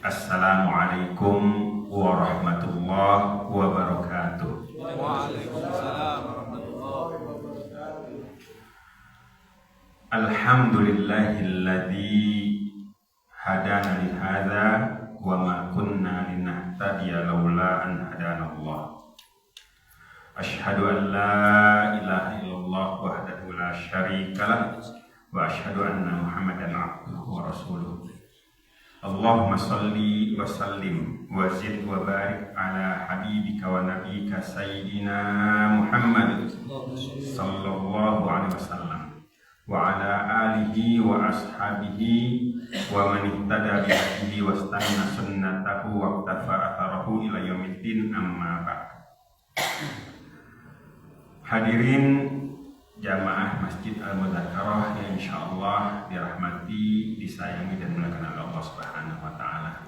Assalamualaikum warahmatullahi wabarakatuh. Waalaikumsalam warahmatullahi wabarakatuh. Alhamdulillahilladzi hadana li hadza wa ma kunna linahtadiya laula an hadanallah. Asyhadu an la ilaha illallah wahdahu la syarikalah wa asyhadu anna Muhammadan abduhu wa rasuluh. Allahumma salli wa sallim wa zid wa barik ala habibika wa nabiyika sayyidina Muhammad sallallahu alaihi wasallam wa ala alihi wa ashabihi wa man ihtada bihadihi wa istanna sunnatahu wa iqtafa atharahu ila yaumiddin, amma ba'd. Hadirin jamaah Masjid Al-Mudzakarah yang insyaallah dirahmati, disayangi dan dimuliakan Allah Subhanahu wa taala.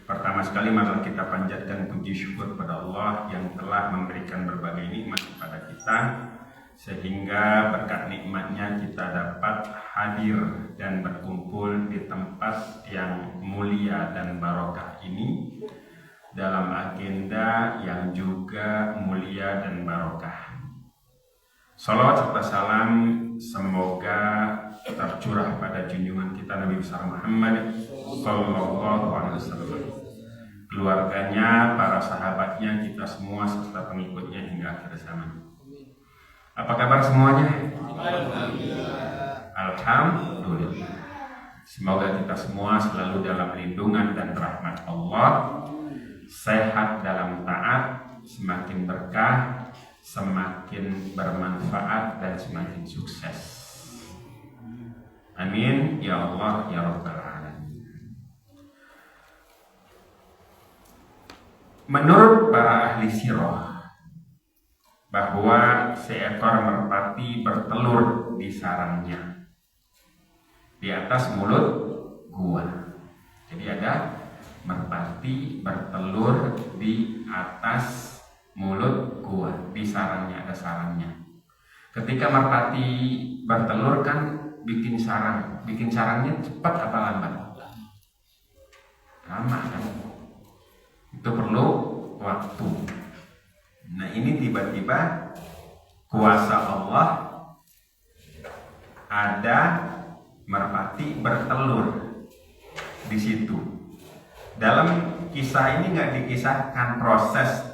Pertama sekali marilah kita panjatkan puji syukur kepada Allah yang telah memberikan berbagai nikmat kepada kita, sehingga berkat nikmatnya kita dapat hadir dan berkumpul di tempat yang mulia dan barokah ini dalam agenda yang juga mulia dan barokah. Salawat serta salam semoga tercurah pada junjungan kita Nabi besar Muhammad sallallahu alaihi wasallam, keluarganya, para sahabatnya, kita semua serta pengikutnya hingga akhir zaman. Apa kabar semuanya? Alhamdulillah. Semoga kita semua selalu dalam lindungan dan rahmat Allah, sehat dalam taat, semakin berkah, semakin bermanfaat dan semakin sukses. Amin ya Allah ya Rabbal Alamin. Menurut para ahli sirah bahwa seekor merpati bertelur di sarangnya di atas mulut gua. Jadi ada merpati bertelur di atas mulut gua, di sarangnya, ada sarangnya. Ketika merpati bertelur kan bikin sarangnya cepat apa lambat? Lama kan? Itu perlu waktu. Nah ini tiba-tiba kuasa Allah, ada merpati bertelur di situ. Dalam kisah ini nggak dikisahkan proses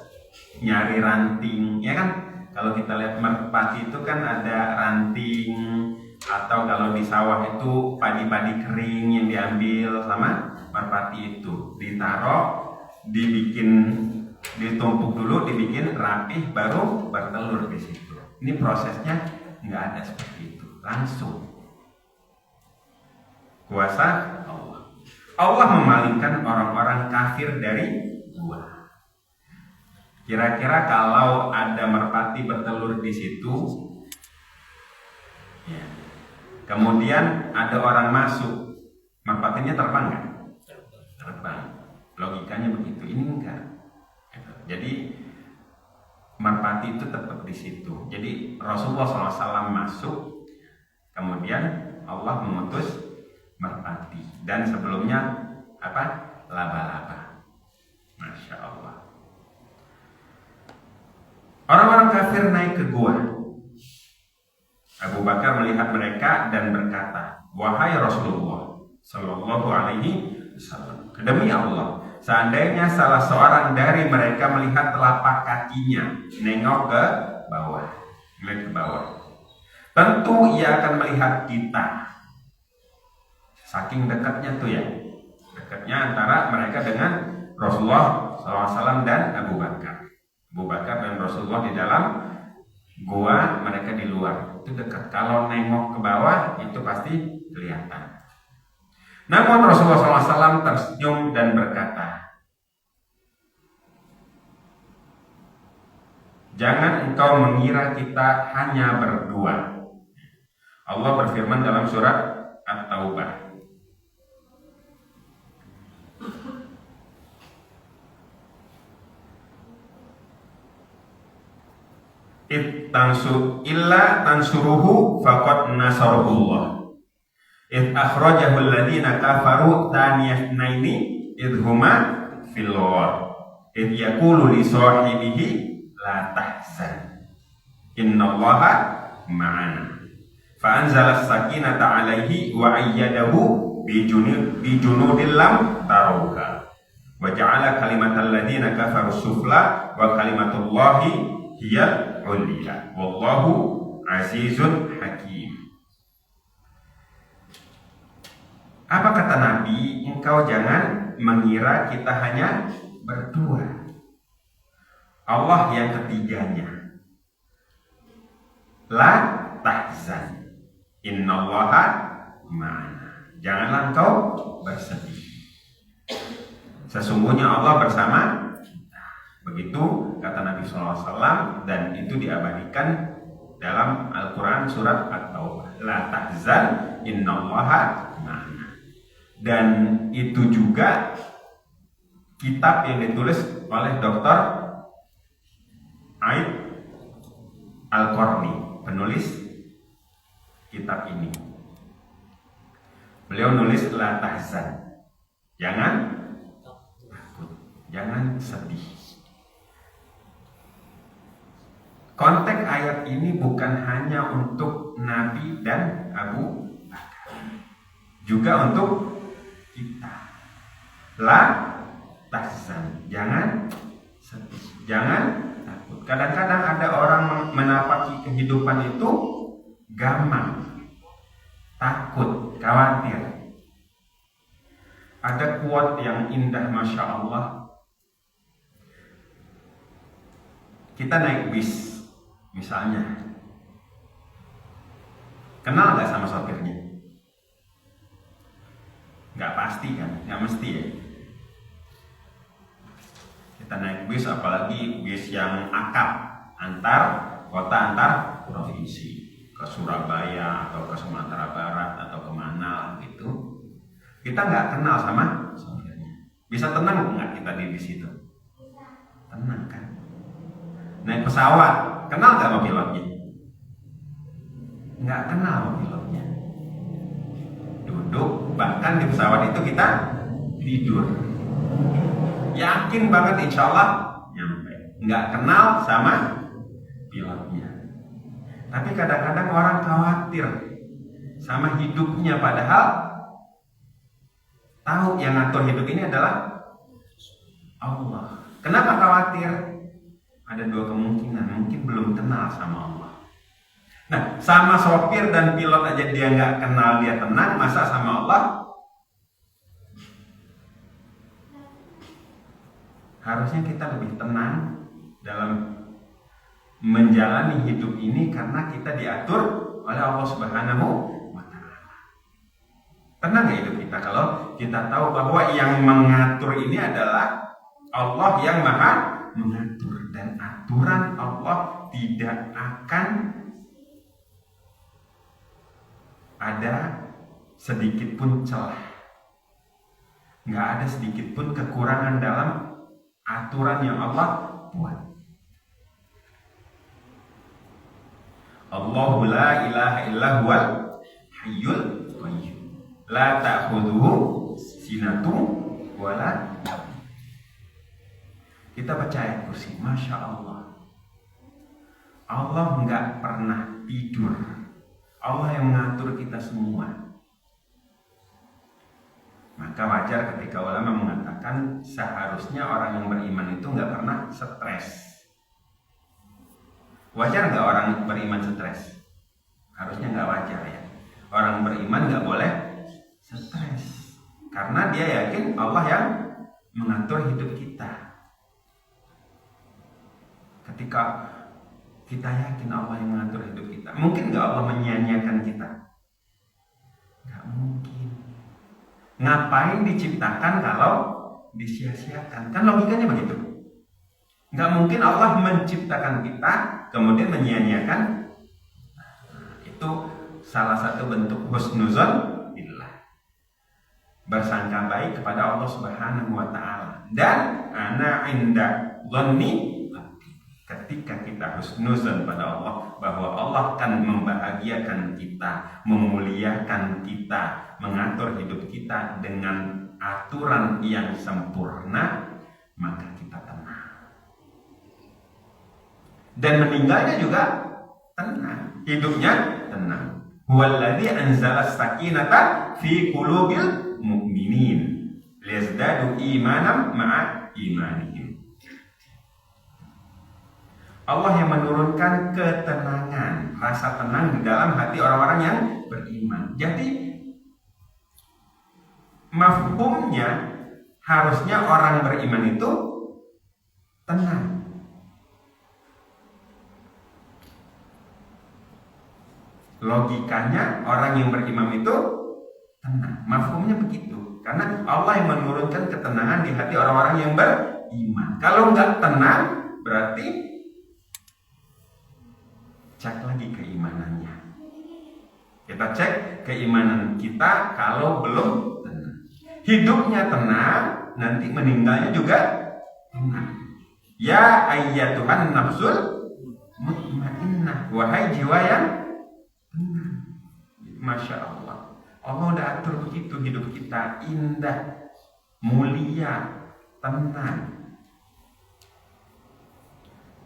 nyari ranting, ya kan? Kalau kita lihat merpati itu kan ada ranting, atau kalau di sawah itu padi-padi kering yang diambil sama merpati itu, ditaruh, ditumpuk dulu, dibikin rapih, baru bertelur di situ. Ini prosesnya nggak ada seperti itu, langsung. Kuasa Allah. Allah memalingkan orang-orang kafir dari gua. Kira-kira kalau ada merpati bertelur di situ, ya, kemudian ada orang masuk, merpatinya terbang nggak? Terbang. Logikanya begitu. Ini enggak. Jadi merpati itu tetap di situ. Jadi Rasulullah SAW masuk, kemudian Allah mengutus merpati. Dan sebelumnya apa? Laba-laba. Masya Allah. Orang-orang kafir naik ke gua. Abu Bakar melihat mereka dan berkata, "Wahai Rasulullah sallallahu alaihi wasallam, demi Allah, seandainya salah seorang dari mereka melihat telapak kakinya nengok ke bawah, melihat ke bawah, tentu ia akan melihat kita." Saking dekatnya tuh ya, dekatnya antara mereka dengan Rasulullah SAW dan Abu Bakar. Abu Bakar dan Rasulullah di dalam gua, mereka di luar. Itu dekat. Kalau nengok ke bawah itu pasti kelihatan. Namun Rasulullah SAW tersenyum dan berkata, "Jangan engkau mengira kita hanya berdua." Allah berfirman dalam surat At-Taubah, tansuruhu faqad nasarullah. Id akhrajahu alladziina kafaru thaniyatnaini id huma fil ghar. Id yaqulu li sahibihi la tahzan innallaha ma'ana. Fa anzala as-sakinata 'alaihi wa ayyadahu bi junudin lam tarawha. Wa ja'ala kalimatal ladziina kafaru sufla wa kalimatullahi hiya 'ulya. Wallahu 'azizun hakim. Apa kata Nabi? Engkau jangan mengira kita hanya berdua. Allah yang ketiganya. La tahzan innallaha ma'ana. Janganlah engkau bersedih. Sesungguhnya Allah bersama kita. Begitu kata Nabi SAW, dan itu diabadikan dalam Al-Quran surat At-Taubah. La tahzan innallaha ma'ana. Dan itu juga kitab yang ditulis oleh Dr. Aid Al-Qarni, penulis kitab ini. Beliau nulis la tahzan, jangan takut, jangan sedih. Konteks ayat ini bukan hanya untuk Nabi dan Abu Bakar, juga untuk kita. La tahzan, jangan sedih, jangan takut. Kadang-kadang ada orang menapaki kehidupan itu gamang, takut, khawatir. Ada quote yang indah, Masya Allah. Kita naik bis misalnya, kenal gak sama sopirnya? Gak pasti kan, gak mesti ya. Kita naik bis, apalagi bis yang akap antar kota, antar provinsi, ke Surabaya atau ke Sumatera Barat atau kemana gitu. Kita nggak kenal sama sopirnya. Bisa tenang nggak kita di bis itu? Tenang kan? Naik pesawat, kenal nggak sama pilotnya? Nggak kenal sama pilotnya. Duduk, bahkan di pesawat itu kita tidur. Yakin banget insya Allah nyampe. Nggak kenal sama pilotnya. Tapi kadang-kadang orang khawatir sama hidupnya, padahal tahu yang ngatur hidup ini adalah Allah. Kenapa khawatir? Ada dua kemungkinan. Mungkin belum kenal sama Allah. Nah, sama sopir dan pilot aja dia nggak kenal, dia tenang, masa sama Allah? Harusnya kita lebih tenang dalam menjalani hidup ini karena kita diatur oleh Allah Subhanahu wa Ta'ala. Tenang ya hidup kita kalau kita tahu bahwa yang mengatur ini adalah Allah yang Maha mengatur, dan aturan Allah tidak akan ada sedikit pun celah. Nggak ada sedikit pun kekurangan dalam aturan yang Allah buat. Allahu la ilaha illa huwal hayyul qayyum. La ta'khudhuhu sinatun wala nawm. Kita percaya kursi, Masya Allah. Allah nggak pernah tidur. Allah yang mengatur kita semua. Maka wajar ketika ulama mengatakan seharusnya orang yang beriman itu nggak pernah stres. Wajar nggak orang beriman stres? Harusnya nggak wajar ya. Orang beriman nggak boleh stres, karena dia yakin Allah yang mengatur hidup kita. Ketika kita yakin Allah yang mengatur hidup kita, mungkin nggak Allah menyia-nyiakan kita? Nggak mungkin. Ngapain diciptakan kalau disia-siakan? Kan logikanya begitu. Nggak mungkin Allah menciptakan kita kemudian menyia-nyiakan. Itu salah satu bentuk husnuzon billah, bersangka baik kepada Allah Subhanahu wa Ta'ala. Dan ana inda dhanni abdi, ketika kita husnuzan pada Allah bahwa Allah akan membahagiakan kita, memuliakan kita, mengatur hidup kita dengan aturan yang sempurna, maka kita tenang. Dan meninggalnya juga tenang, hidupnya tenang. Huwallazi anzala as-sakinata fi qulubil mu'minin liyazdadu imanan ma'a imanihim. Allah yang menurunkan ketenangan, rasa tenang di dalam hati orang-orang yang beriman. Jadi mafhumnya harusnya orang beriman itu tenang. Logikanya orang yang beriman itu tenang. Mafhumnya begitu. Karena Allah yang menurunkan ketenangan di hati orang-orang yang beriman. Kalau nggak tenang, berarti cek lagi keimanannya. Kita cek keimanan kita kalau belum tenang. Hidupnya tenang, nanti meninggalnya juga tenang. Ya ayyatuhan nafsul mutmainnah, wahai jiwa yang tenang. Masya Allah, Allah udah atur begitu hidup kita, indah, mulia, tenang.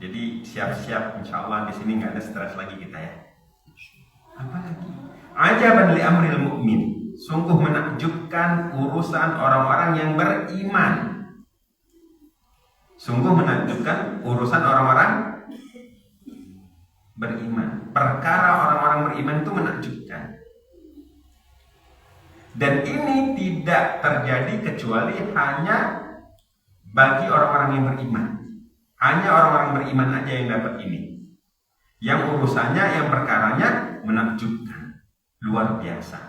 Jadi siap-siap, insya Allah di sini nggak ada stres lagi kita ya. Apalagi ajaban li amril mu'min, sungguh menakjubkan urusan orang-orang yang beriman. Sungguh menakjubkan urusan orang-orang beriman. Perkara orang-orang beriman itu menakjubkan. Dan ini tidak terjadi kecuali hanya bagi orang-orang yang beriman. Hanya orang-orang beriman aja yang dapat ini. Yang urusannya, yang perkaranya menakjubkan, luar biasa.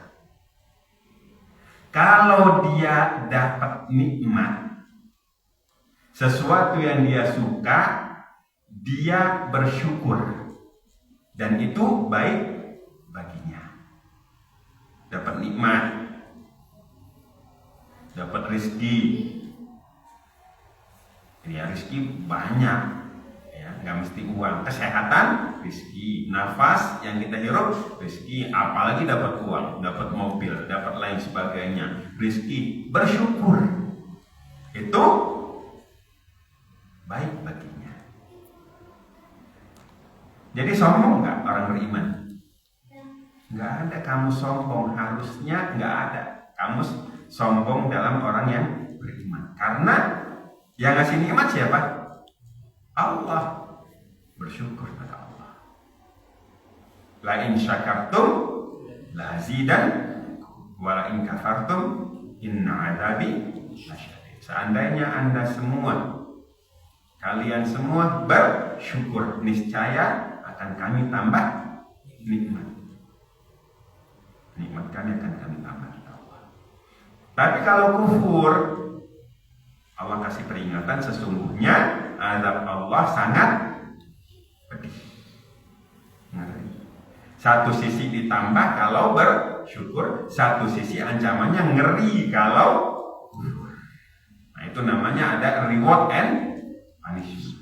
Kalau dia dapat nikmat, sesuatu yang dia suka, dia bersyukur, dan itu baik baginya. Dapat nikmat, dapat rezeki. Ya, rezeki banyak, ya, nggak mesti uang. Kesehatan, rezeki. Nafas yang kita hirup, rezeki. Apalagi dapat uang, dapat mobil, dapat lain sebagainya, rezeki. Bersyukur, itu baik baginya. Jadi sombong nggak orang beriman? Nggak ada kamu sombong, harusnya nggak ada kamu sombong dalam orang yang beriman. Karena yang ngasih nikmat siapa? Allah. Bersyukur pada Allah. La in syakartum la azidan wa la in kafartum inna adzabi lasyadid. Seandainya Anda semua, kalian semua bersyukur, niscaya akan kami tambah nikmat. Nikmat kami akan kami tambah. Tapi kalau kufur, Allah kasih peringatan, sesungguhnya azab Allah sangat pedih. Satu sisi ditambah kalau bersyukur, satu sisi ancamannya ngeri kalau kufur. Nah, itu namanya ada reward and punishment.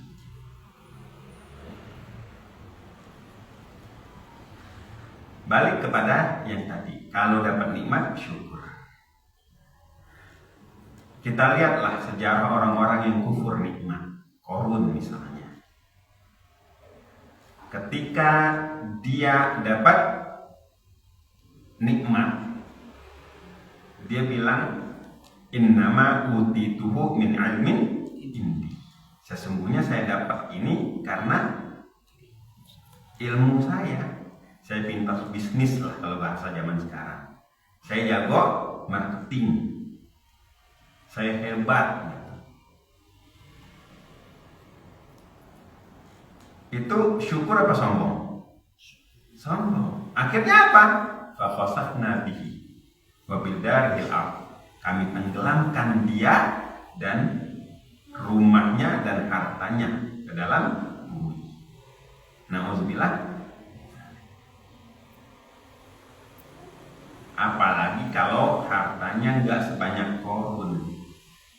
Balik kepada yang tadi, kalau dapat nikmat syukur. Kita lihatlah sejarah orang-orang yang kufur nikmat. Qarun misalnya, ketika dia dapat nikmat, dia bilang innama utituhu min ilmin indi. Sesungguhnya saya dapat ini karena ilmu saya. Saya pintar bisnis lah kalau bahasa zaman sekarang. Saya jago marketing. Saya hebat. Itu syukur apa sombong? Sombong. Akhirnya apa? Fa khasafna bihi wa bidaril ardh. Kami tenggelamkan dia dan rumahnya dan hartanya ke dalam bumi. Nauzubillah. Apalagi kalau hartanya nggak sebanyak Qarun,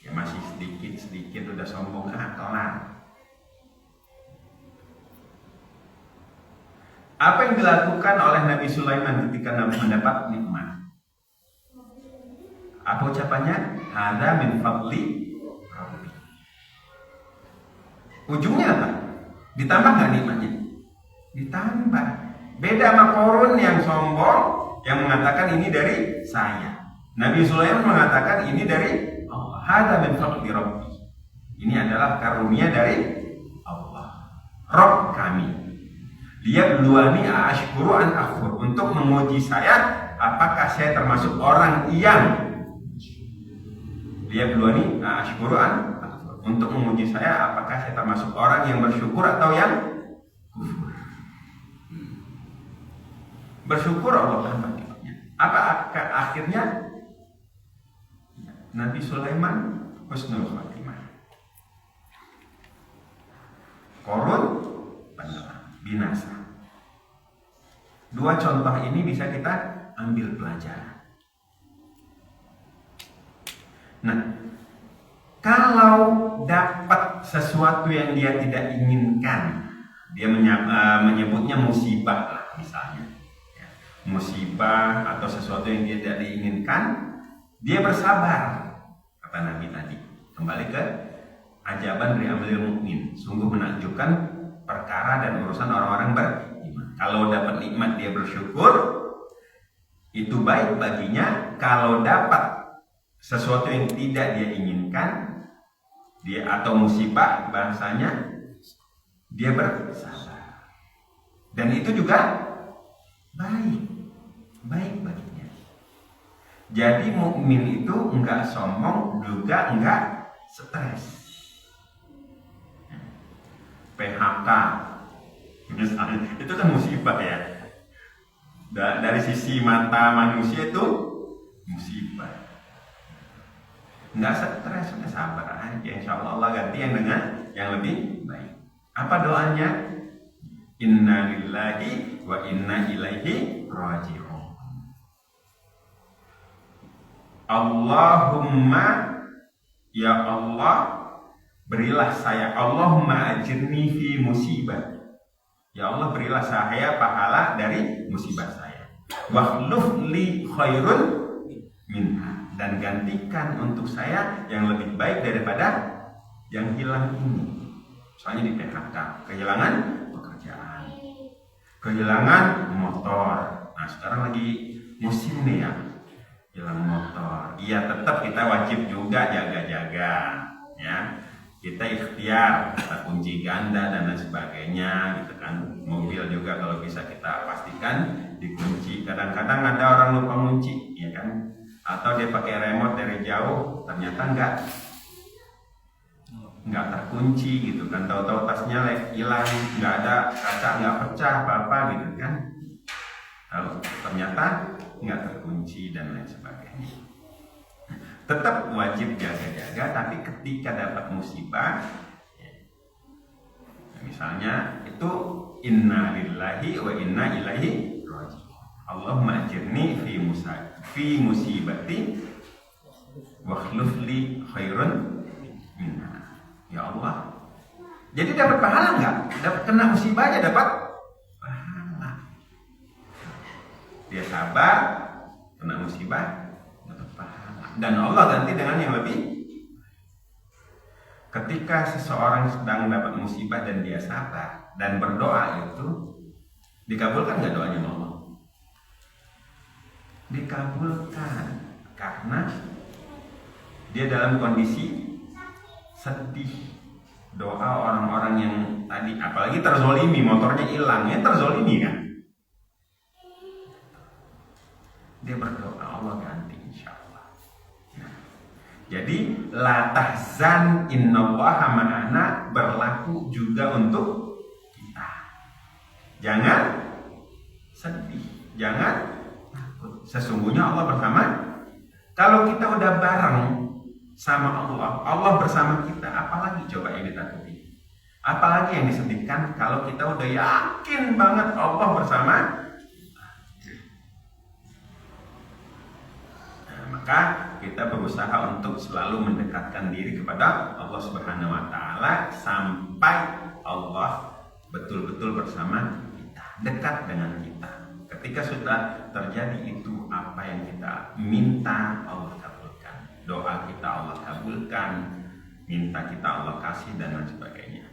ya masih sedikit-sedikit udah sombong kelar. Apa yang dilakukan oleh Nabi Sulaiman ketika mendapat nikmat? Apa ucapannya? Hadza min fadli Rabbi. Ujungnya apa? Ditambah nggak nikmatnya? Ditambah. Beda sama Qarun yang sombong, yang mengatakan ini dari saya. Nabi Sulaiman mengatakan ini dari Allah. Hadza min fadli Rabbi. Ini adalah karunia dari Allah. Rabb kami. Dia beluani ashkuru an akfur, untuk menguji saya apakah saya termasuk orang yang dia beluani ashkuru an akfur, untuk menguji saya apakah saya termasuk orang yang bersyukur atau yang kufur. Bersyukur Allah kan nikmatnya. Apa akhirnya? Nabi Sulaiman husnul khatimah. Qarun binasa. Dua contoh ini bisa kita ambil pelajaran. Nah, kalau dapat sesuatu yang dia tidak inginkan, dia menyebutnya musibah lah misalnya, ya, musibah atau sesuatu yang dia tidak diinginkan, dia bersabar, kata Nabi tadi. Kembali ke ajaban dari amalil mukmin, sungguh menakjubkan perkara dan urusan orang-orang beriman. Kalau dapat nikmat dia bersyukur, itu baik baginya. Kalau dapat sesuatu yang tidak dia inginkan, dia atau musibah bahasanya, dia bersabar. Dan itu juga baik baginya. Jadi mukmin itu enggak sombong, juga enggak stres. PHK misalnya, itu kan musibah ya. Dari sisi mata manusia itu musibah. Nggak stres, udah sabar aja. Insya Allah ganti yang dengan yang lebih baik. Apa doanya? Inna lillahi wa inna ilaihi raji'un. Allahumma, ya Allah, berilah saya, Allahumma ajirni fi musibah. Ya Allah, berilah saya pahala dari musibah saya. Wakhluf li khairun minha, dan gantikan untuk saya yang lebih baik daripada yang hilang ini. Soalnya di PHK, kehilangan pekerjaan, kehilangan motor. Nah sekarang lagi musim nih ya, hilang motor. Iya, tetap kita wajib juga jaga-jaga, ya. Kita ikhtiar, kita kunci ganda dan lain sebagainya, gitu kan. Mobil juga kalau bisa kita pastikan dikunci. Kadang-kadang ada orang lupa kunci, ya kan. Atau dia pakai remote dari jauh, ternyata nggak terkunci, gitu kan. Tahu-tahu tasnya hilang, nggak ada kaca, nggak pecah apa-apa, gitu kan. Lalu ternyata nggak terkunci dan lain sebagainya. Tetap wajib jaga-jaga, tapi ketika dapat musibah, misalnya itu inna lillahi wa inna ilaihi raji'un. Allahumma ajirni fi musibati wa akhlif li khairun minha. Ya Allah. Jadi dapat pahala enggak? Dapat kena musibah aja dapat pahala. Dia sabar, kena musibah, dapat pahala. Dan Allah ganti dengan yang lebih. Ketika seseorang sedang dapat musibah dan dia sabar dan berdoa, itu dikabulkan nggak doanya Allah? Dikabulkan, karena dia dalam kondisi sedih. Doa orang-orang yang tadi, apalagi terzolimi, motornya hilang, ya terzolimi kan, dia berdoa, Allah ganti insya Allah. Jadi la tahzan innallaha ma'ana berlaku juga untuk kita. Jangan sedih, jangan takut. Sesungguhnya Allah bersama. Kalau kita udah bareng sama Allah, Allah bersama kita, apalagi coba yang ditakuti? Apalagi yang disedihkan kalau kita udah yakin banget Allah bersama. Nah, maka kita berusaha untuk selalu mendekatkan diri kepada Allah Subhanahu wa taala sampai Allah betul-betul bersama kita. dekat dengan kita. Ketika sudah terjadi itu, apa yang kita minta Allah kabulkan, doa kita Allah kabulkan, minta kita Allah kasih, dan lain sebagainya.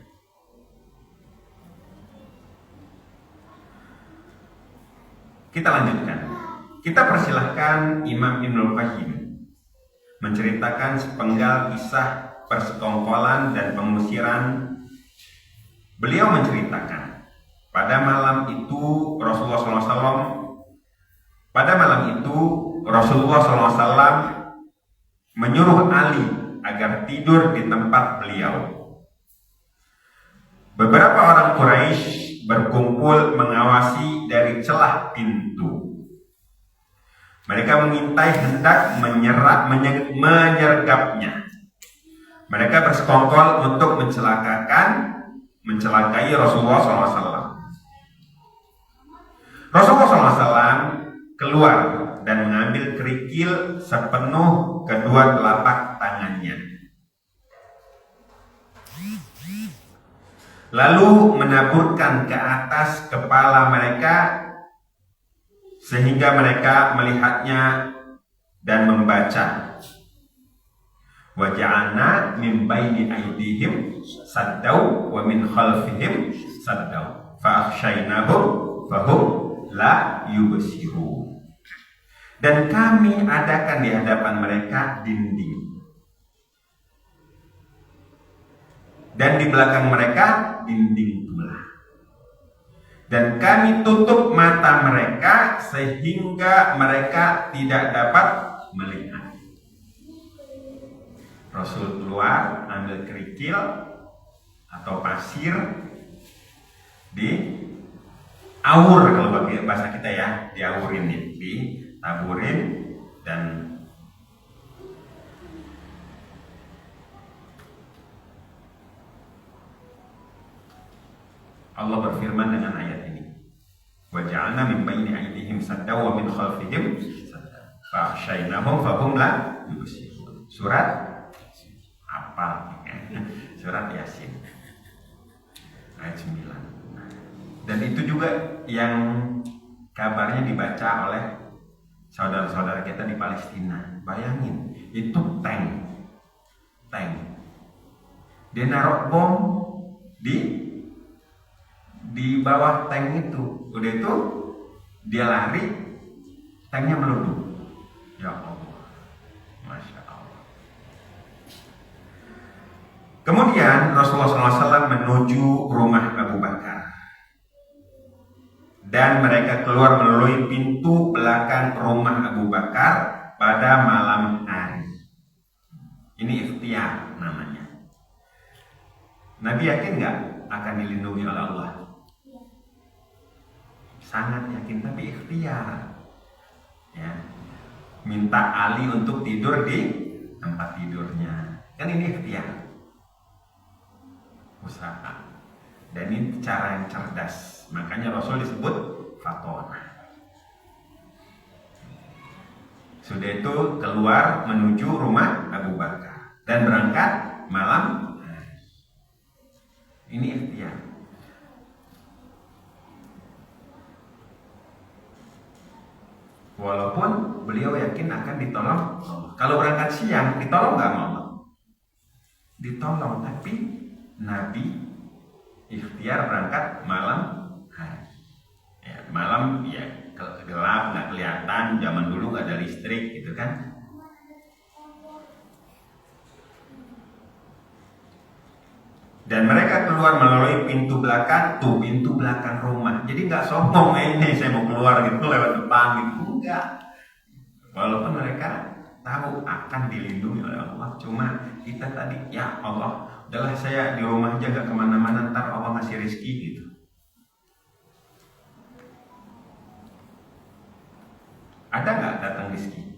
Kita lanjutkan. Kita persilahkan Imam Ibnul Qayyim menceritakan sepenggal kisah persekongkolan dan pengusiran. Beliau menceritakan pada malam itu Rasulullah SAW menyuruh Ali agar tidur di tempat beliau. Beberapa orang Quraisy berkumpul mengawasi dari celah pintu. Mereka mengintai hendak menyergapnya. Mereka bersekongkol untuk mencelakai Rasulullah SAW. Rasulullah SAW keluar dan mengambil kerikil sepenuh kedua telapak tangannya. Lalu menaburkan ke atas kepala mereka sehingga mereka melihatnya dan membaca. Wa ja'alna min baini aydihim saddaw wa min khalfihim saddaw fa akhshaynahum fahum la yubsirun. Dan kami adakan di hadapan mereka dinding, dan di belakang mereka dinding pula. Dan kami tutup mata mereka sehingga mereka tidak dapat melihat. Rasul keluar, ambil kerikil atau pasir, di awur, kalau pakai bahasa kita ya, diawurin, ditaburin, dan Allah berfirman dengan ayat ini, wa ja'alna min baini aydihim saddaw wa min khalfihim saddaw fa akhshaynahum fahum la yubsirun. Surat apa? Surat Yasin ayat 9. Dan itu juga yang kabarnya dibaca oleh saudara-saudara kita di Palestina. Bayangin, itu tank. Dia naruh bom di bawah tank itu. Udah itu dia lari, tanknya meleduk. Ya Allah, Masya Allah. Kemudian Rasulullah SAW menuju rumah Abu Bakar, dan mereka keluar melalui pintu belakang rumah Abu Bakar pada malam hari. Ini ikhtiar namanya. Nabi yakin nggak akan dilindungi oleh Allah? Sangat yakin, tapi ikhtiar. Ya, minta Ali untuk tidur di tempat tidurnya, kan ini ikhtiar, usaha. Dan ini cara yang cerdas. Makanya Rasul disebut fatona. Sudah itu keluar menuju rumah Abu Bakar dan berangkat malam hari. Ini ikhtiar. Walaupun beliau yakin akan ditolong Allah. Kalau berangkat siang ditolong nggak Allah? Ditolong, tapi Nabi ikhtiar berangkat malam hari. Ya, malam ya gelap, nggak kelihatan. Zaman dulu nggak ada listrik, gitu kan? Dan mereka keluar melalui pintu belakang, pintu belakang rumah. Jadi nggak sombong, ini saya mau keluar gitu lewat depan gitu, enggak. Walaupun mereka tahu akan dilindungi oleh Allah, cuma kita tadi, ya Allah, udahlah saya di rumah aja, nggak kemana-mana, ntar Allah ngasih rezeki gitu. Ada nggak datang rezeki?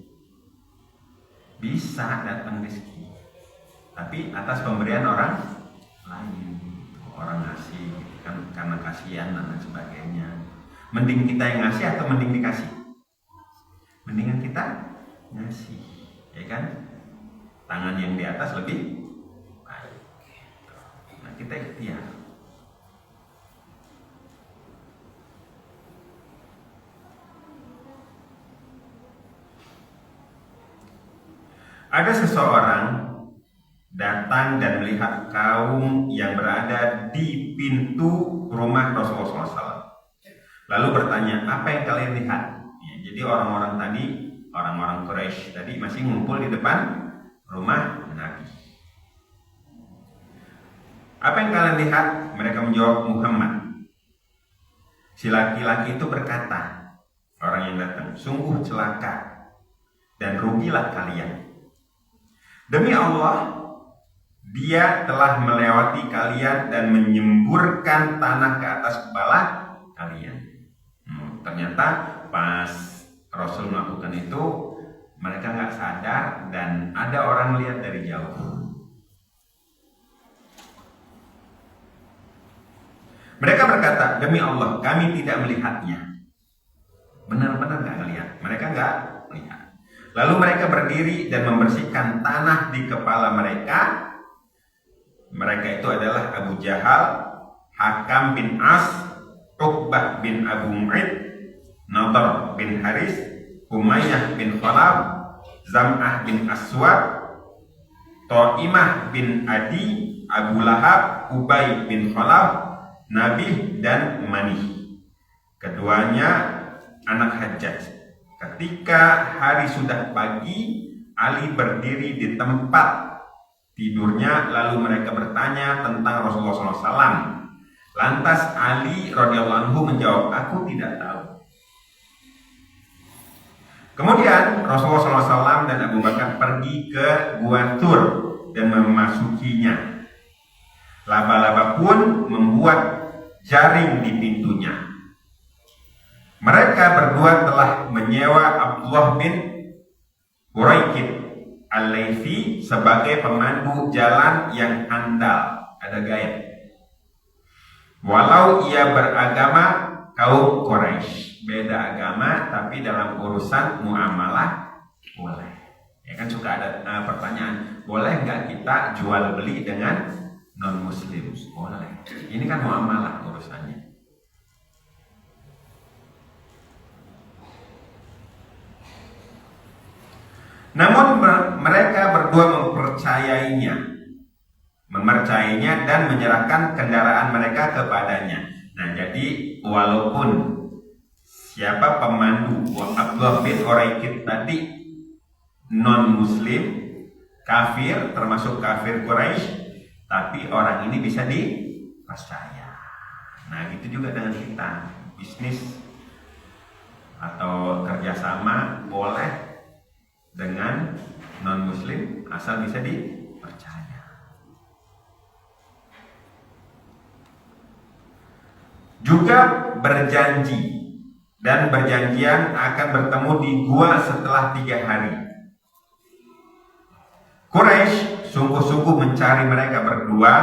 Bisa datang rezeki, tapi atas pemberian orang lain. Orang ngasih kan karena kasihan dan lain sebagainya. Mending kita yang ngasih atau mending dikasih? Mendingan kita ngasih, ya kan? Tangan yang di atas lebih baik. Nah, kita ikhtiar. Ada seseorang datang dan melihat kaum yang berada di pintu rumah Rasulullah SAW. Lalu bertanya, apa yang kalian lihat? Ya, jadi orang-orang tadi, orang-orang Quraisy tadi masih ngumpul di depan rumah Nabi. Apa yang kalian lihat? Mereka menjawab, Muhammad. Si laki-laki itu berkata, orang yang datang, sungguh celaka dan rugilah kalian. Demi Allah, dia telah melewati kalian dan menyemburkan tanah ke atas kepala kalian. Ternyata pas Rasul melakukan itu, mereka nggak sadar dan ada orang lihat dari jauh. Mereka berkata, demi Allah, kami tidak melihatnya. Benar-benar nggak melihat. Mereka nggak melihat. Lalu mereka berdiri dan membersihkan tanah di kepala mereka. Mereka itu adalah Abu Jahal, Hakam bin As, Uqbah bin Abu Mu'id, Nadar bin Haris, Umayyah bin Khalaf, Zam'ah bin Aswad, Ta'imah bin Adi, Abu Lahab, Ubay bin Khalaf, Nabih dan Manih. Keduanya anak Hajjaj. Ketika hari sudah pagi, Ali berdiri di tempat tidurnya, lalu mereka bertanya tentang Rasulullah SAW. Lantas Ali radhiyallahu anhu menjawab, aku tidak tahu. Kemudian Rasulullah SAW dan Abu Bakar pergi ke Gua Tur dan memasukinya. Laba-laba pun membuat jaring di pintunya. Mereka berdua telah menyewa Abdullah bin Uraikid Al-Laythi sebagai pemandu jalan yang andal, ada gaya. Walau ia beragama kaum Quraisy, beda agama tapi dalam urusan muamalah boleh. Ya kan suka ada pertanyaan, boleh nggak kita jual beli dengan non muslim? Boleh. Ini kan muamalah urusannya. Namun mereka berdua mempercayainya dan menyerahkan kendaraan mereka kepadanya. Nah, jadi walaupun siapa pemandu Abdullah bin Uraikid tadi non muslim, kafir, termasuk kafir Quraisy, tapi orang ini bisa dipercaya. Nah, gitu juga dengan kita, bisnis atau kerjasama boleh dengan non muslim asal bisa dipercaya. Juga berjanji dan berjanjian akan bertemu di gua setelah 3 hari. Quraisy sungguh-sungguh mencari mereka berdua.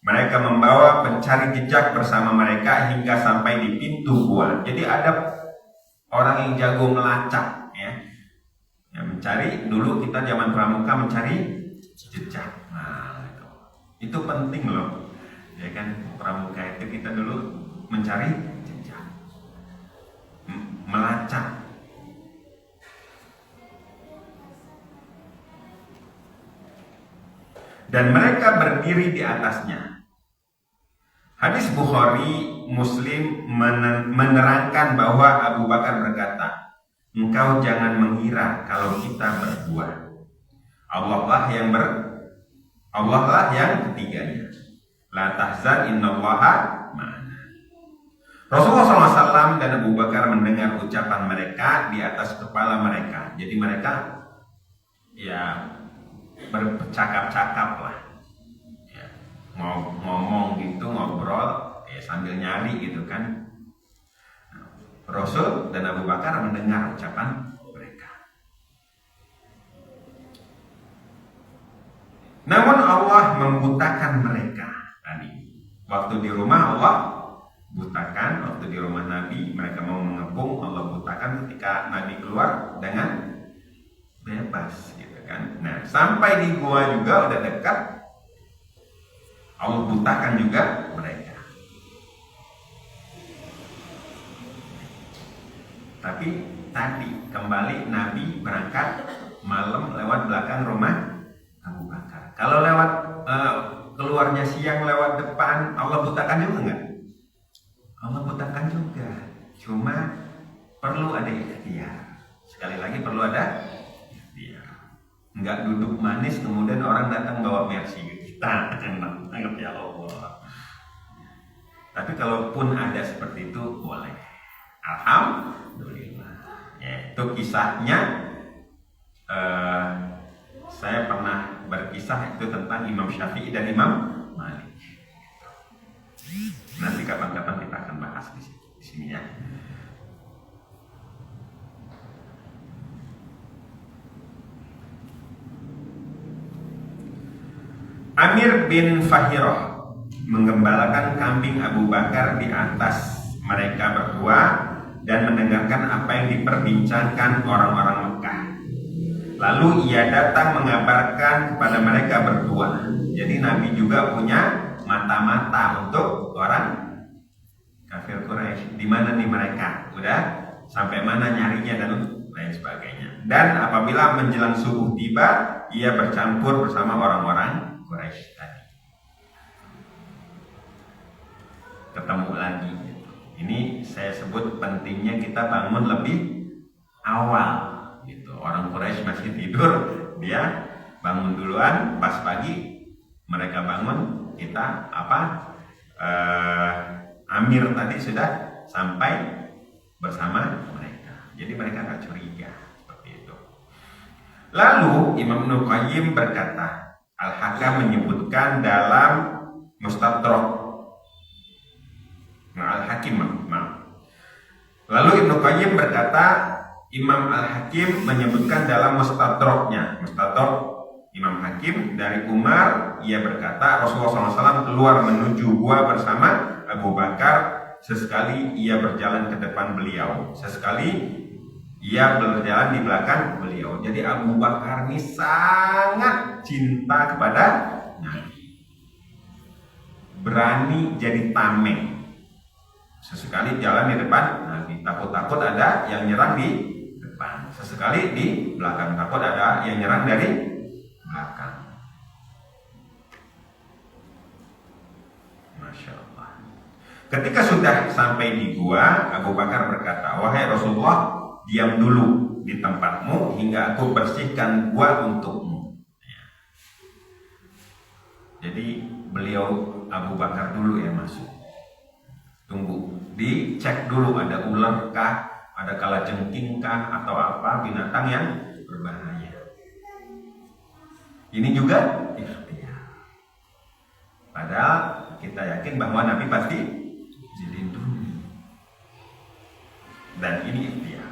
Mereka membawa pencari jejak bersama mereka hingga sampai di pintu gua. Jadi ada orang yang jago melacak, ya. Ya, mencari dulu kita zaman pramuka mencari jejak. Nah, itu penting loh. Ya kan, pramuka itu kita dulu mencari jejak. Melacak. Dan mereka berdiri di atasnya. Hadis Bukhari Muslim menerangkan bahwa Abu Bakar berkata, engkau jangan mengira kalau kita berdua. Allah lah yang ketiganya. La tahzan innallaha ma'ana. Rasulullah SAW dan Abu Bakar mendengar ucapan mereka di atas kepala mereka. Jadi mereka ya bercakap-cakap lah, ya, mau ngomong gitu, ngobrol, ya, sambil nyari gitu kan. Rasul dan Abu Bakar mendengar ucapan mereka. Namun Allah membutakan mereka tadi. Waktu di rumah Allah butakan, waktu di rumah Nabi mereka mau mengepung, Allah butakan ketika Nabi keluar dengan bebas gitu kan. Nah, sampai di gua juga udah dekat, Allah butakan juga mereka. Tapi tadi kembali Nabi berangkat malam lewat belakang rumah Abu Bakar. Kalau lewat keluarnya siang lewat depan, Allah butakan juga nggak? Allah butakan juga. Cuma perlu ada ikhtiar. Sekali lagi perlu ada ikhtiar. Nggak duduk manis kemudian orang datang bawa mercy ke kita. Enak ya Allah. Tapi kalaupun ada seperti itu boleh. Alhamdulillah. Ya, itu kisahnya. Saya pernah berkisah itu tentang Imam Syafi'i dan Imam Malik. Nanti kapan-kapan kita akan bahas di sini ya. Amir bin Fahirah menggembalakan kambing Abu Bakar di atas mereka berdua dan mendengarkan apa yang diperbincangkan orang-orang Mekah. Lalu ia datang mengabarkan kepada mereka berdua. Jadi Nabi juga punya mata-mata untuk orang kafir Quraisy. Di mana nih mereka? Udah sampai mana nyarinya dan lain sebagainya. Dan apabila menjelang subuh tiba, ia bercampur bersama orang-orang Quraisy tadi. Ketemu lagi. Ini saya sebut pentingnya kita bangun lebih awal. Gitu. Orang Quraisy masih tidur, dia bangun duluan. Pas pagi mereka bangun, kita Amir tadi sudah sampai bersama mereka. Jadi mereka nggak curiga seperti itu. Lalu Imam Ibnu Qayyim berkata, Al-Hakam menyebutkan dalam Mustadrak. Al-Hakim, maaf. Lalu Ibnu Qayyim berkata, Imam Al-Hakim menyebutkan dalam Mustadraknya, Mustadrak Imam Hakim dari Umar, ia berkata Rasulullah SAW keluar menuju gua bersama Abu Bakar. Sesekali ia berjalan ke depan beliau, sesekali ia berjalan di belakang beliau. Jadi Abu Bakar ini sangat cinta kepada Nabi, berani jadi tameng. Sesekali jalan di depan Nabi, takut-takut ada yang nyerang di depan. Sesekali di belakang, takut ada yang nyerang dari belakang. Masya Allah. Ketika sudah sampai di gua, Abu Bakar berkata, wahai Rasulullah, diam dulu di tempatmu hingga aku bersihkan gua untukmu. Ya. Jadi beliau Abu Bakar dulu yang masuk. Tunggu, dicek dulu ada ular kah, ada kalajengking kah, atau apa binatang yang berbahaya. Ini juga ikhtiar. Padahal kita yakin bahwa Nabi pasti dilindungi. Dan ini ikhtiar.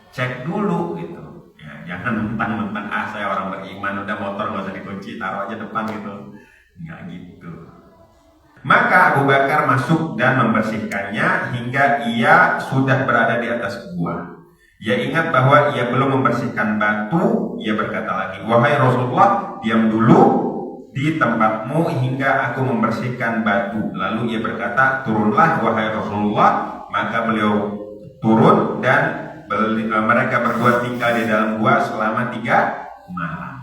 Cek dulu gitu. Ya, jangan mentang-mentang saya orang beriman, udah motor nggak usah dikunci, taruh aja depan gitu. Nggak gitu. Maka Abu Bakar masuk dan membersihkannya hingga ia sudah berada di atas gua. Ia ingat bahwa ia belum membersihkan batu. Ia berkata lagi, wahai Rasulullah, diam dulu di tempatmu hingga aku membersihkan batu. Lalu ia berkata, turunlah wahai Rasulullah. Maka beliau turun dan mereka berdua tinggal di dalam gua selama 3 malam.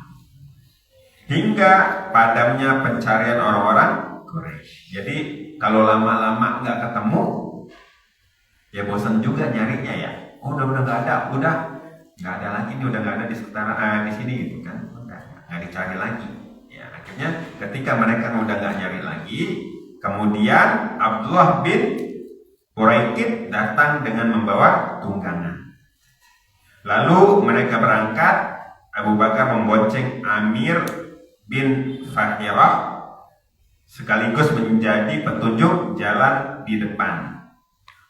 Hingga padamnya pencarian orang-orang Quraisy. Jadi kalau lama-lama nggak ketemu, ya bosan juga nyarinya ya. Oh, udah nggak ada, udah nggak ada lagi nih, udah nggak ada di sekitar di sini gitu kan, nggak dicari lagi. Ya akhirnya ketika mereka udah nggak nyari lagi, kemudian Abdullah bin Uraikid datang dengan membawa tunggangan. Lalu mereka berangkat. Abu Bakar membonceng Amir bin Fahirah sekaligus menjadi petunjuk jalan di depan.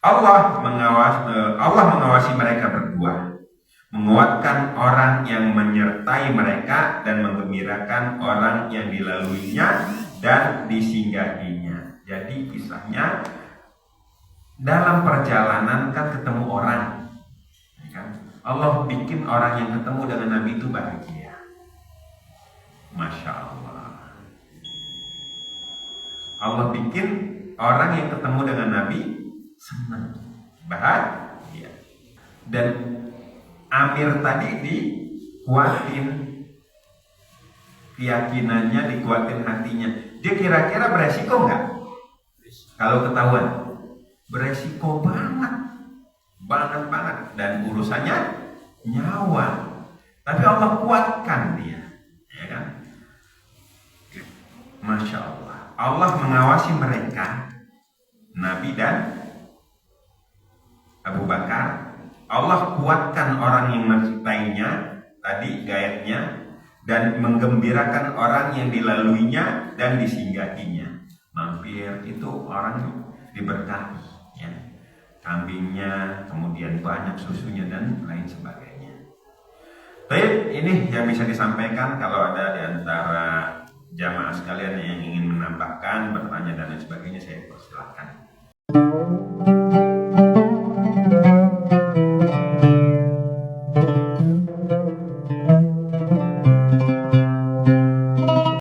Allah mengawasi mereka berdua, menguatkan orang yang menyertai mereka dan menggembirakan orang yang dilaluinya dan disinggahinya. Jadi kisahnya dalam perjalanan kan ketemu orang, ya kan? Allah bikin orang yang ketemu dengan Nabi itu bahagia. Masya Allah. Allah bikin orang yang ketemu dengan Nabi senang, bahagia. Dan Amir tadi kuatin keyakinannya, dikuatin hatinya. Dia kira-kira beresiko nggak? Kalau ketahuan, beresiko banget, banget, dan urusannya nyawa. Tapi Allah kuatkan dia, ya kan? Masya Allah. Allah mengawasi mereka, Nabi dan Abu Bakar. Allah kuatkan orang yang mencintainya, tadi gaetnya, dan menggembirakan orang yang dilaluinya dan disinggahinya. Mampir itu orang diberkahi, ya. Kambingnya, kemudian banyak susunya dan lain sebagainya. Baik, ini yang bisa disampaikan. Kalau ada di antara jamaah sekalian yang ingin menambahkan, bertanya dan lain sebagainya, saya persilahkan.